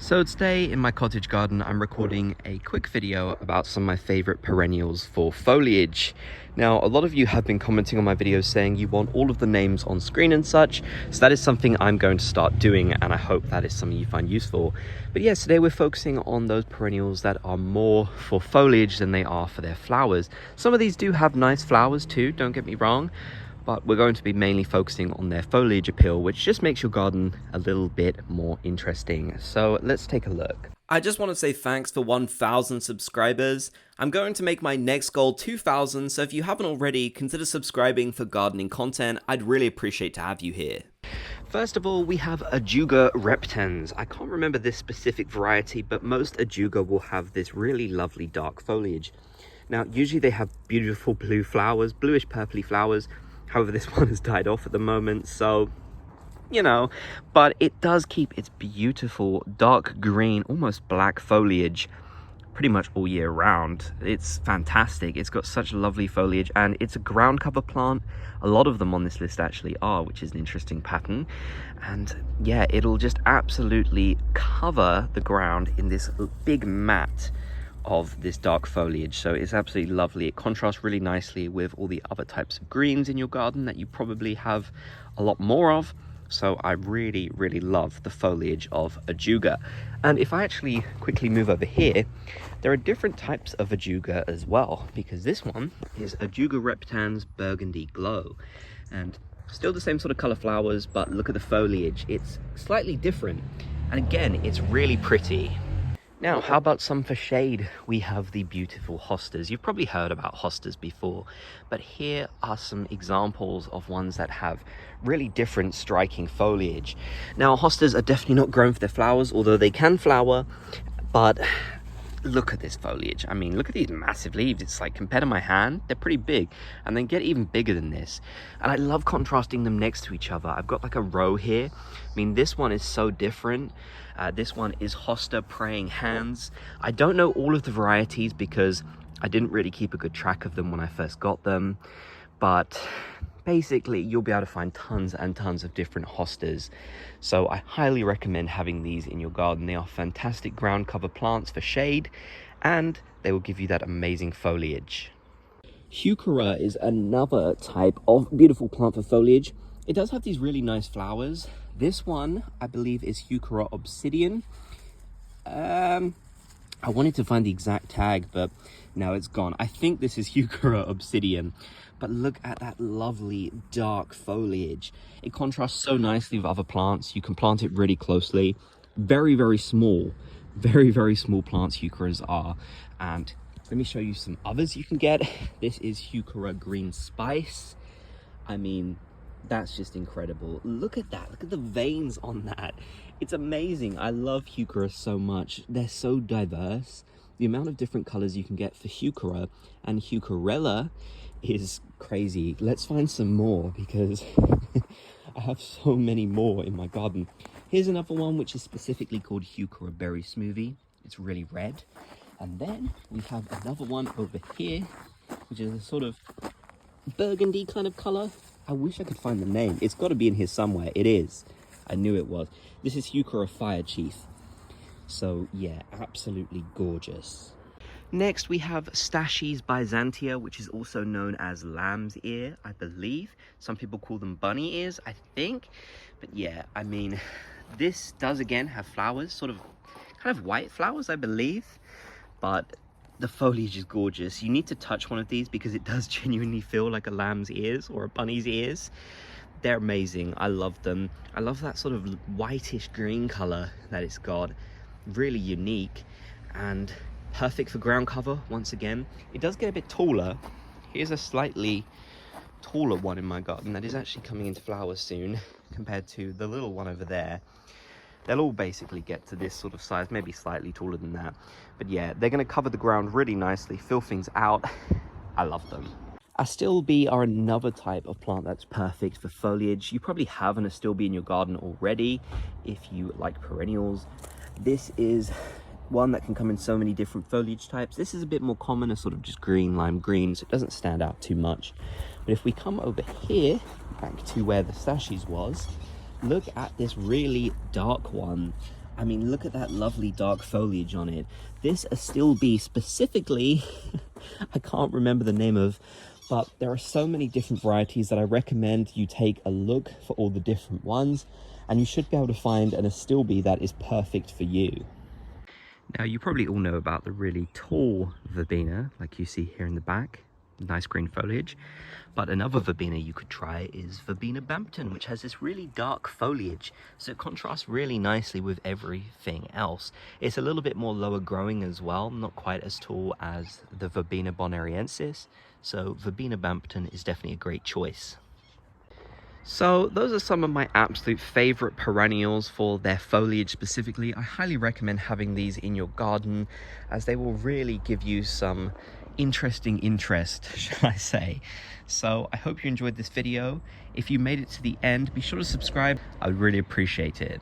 So today in my cottage garden, I'm recording a quick video about some of my favorite perennials for foliage. Now, a lot of you have been commenting on my videos saying you want all of the names on screen and such, so that is something I'm going to start doing, and I hope that is something you find useful. But yes, today we're focusing on those perennials that are more for foliage than they are for their flowers. Some of these do have nice flowers too, don't get me wrong, but we're going to be mainly focusing on their foliage appeal, which just makes your garden a little bit more interesting. So let's take a look. I just want to say thanks for 1,000 subscribers. I'm going to make my next goal 2,000, so if you haven't already, consider subscribing for gardening content. I'd really appreciate to have you here. First of all, we have Ajuga reptans. I can't remember this specific variety, but most Ajuga will have this really lovely dark foliage. Now, usually they have beautiful blue flowers, bluish purpley flowers. However, this one has died off at the moment, so, you know, but it does keep its beautiful dark green, almost black foliage pretty much all year round. It's fantastic. It's got such lovely foliage, and it's a ground cover plant. A lot of them on this list actually are, which is an interesting pattern. And yeah, it'll just absolutely cover the ground in this big mat of this dark foliage, so it's absolutely lovely. It contrasts really nicely with all the other types of greens in your garden that you probably have a lot more of. So I really love the foliage of Ajuga. And if I actually quickly move over here, there are different types of Ajuga as well, because this one is Ajuga reptans Burgundy Glow, and still the same sort of color flowers, but look at the foliage. It's slightly different, and again, it's really pretty. Now, how about some for shade? We have the beautiful hostas. You've probably heard about hostas before, but here are some examples of ones that have really different striking foliage. Now, hostas are definitely not grown for their flowers, although they can flower, but look at this foliage. I mean, look at these massive leaves. It's like, compared to my hand, they're pretty big, and they get even bigger than this. And I love contrasting them next to each other. I've got like a row here. I mean, this one is so different. This one is Hosta Praying Hands. I don't know all of the varieties because I didn't really keep a good track of them when I first got them, but basically you'll be able to find tons and tons of different hostas. So I highly recommend having these in your garden. They are fantastic ground cover plants for shade, and they will give you that amazing foliage. Heuchera is another type of beautiful plant for foliage. It does have these really nice flowers. This one, I believe, is Heuchera obsidian. I wanted to find the exact tag, but now it's gone. I think this is Heuchera obsidian. But look at that lovely dark foliage. It contrasts so nicely with other plants. You can plant it really closely. Very small. Very small plants Heucheras are. And let me show you some others you can get. This is Heuchera green spice. I mean, that's just incredible. Look at that. Look at the veins on that. It's amazing. I love Heuchera so much. They're so diverse. The amount of different colors you can get for Heuchera and Heucherella is crazy. Let's find some more, because I have so many more in my garden. Here's another one which is specifically called Heuchera Berry Smoothie. It's really red. And then we have another one over here, which is a sort of burgundy kind of color. I wish I could find the name. It's got to be in here somewhere. It is. I knew it was. This is Heuchera Fire Chief. So yeah, absolutely gorgeous. Next, we have Stachys byzantia, which is also known as lamb's ear, I believe. Some people call them bunny ears, I think. But yeah, I mean, this does again have flowers, sort of kind of white flowers, I believe. But the foliage is gorgeous. You need to touch one of these because it does genuinely feel like a lamb's ears or a bunny's ears. They're amazing. I love them. I love that sort of whitish green color that it's got. Really unique and perfect for ground cover. Once again, it does get a bit taller. Here's a slightly taller one in my garden that is actually coming into flower soon compared to the little one over there. They'll all basically get to this sort of size, maybe slightly taller than that. But yeah, they're going to cover the ground really nicely, fill things out. I love them. Astilbe are another type of plant that's perfect for foliage. You probably have an Astilbe in your garden already if you like perennials. This is one that can come in so many different foliage types. This is a bit more common, a sort of just green, lime green, so it doesn't stand out too much. But if we come over here, back to where the Stachys was, look at this really dark one. I mean, look at that lovely dark foliage on it. This Astilbe specifically, I can't remember the name of, but there are so many different varieties that I recommend you take a look for all the different ones, and you should be able to find an Astilbe that is perfect for you. Now, you probably all know about the really tall verbena, like you see here in the back. Nice green foliage. But another verbena you could try is Verbena Bampton, which has this really dark foliage, so it contrasts really nicely with everything else. It's a little bit more lower growing as well, not quite as tall as the Verbena bonariensis, so Verbena Bampton is definitely a great choice. So those are some of my absolute favorite perennials for their foliage specifically. I highly recommend having these in your garden, as they will really give you some interesting interest, shall I say. So I hope you enjoyed this video. If you made it to the end, be sure to subscribe. I would really appreciate it.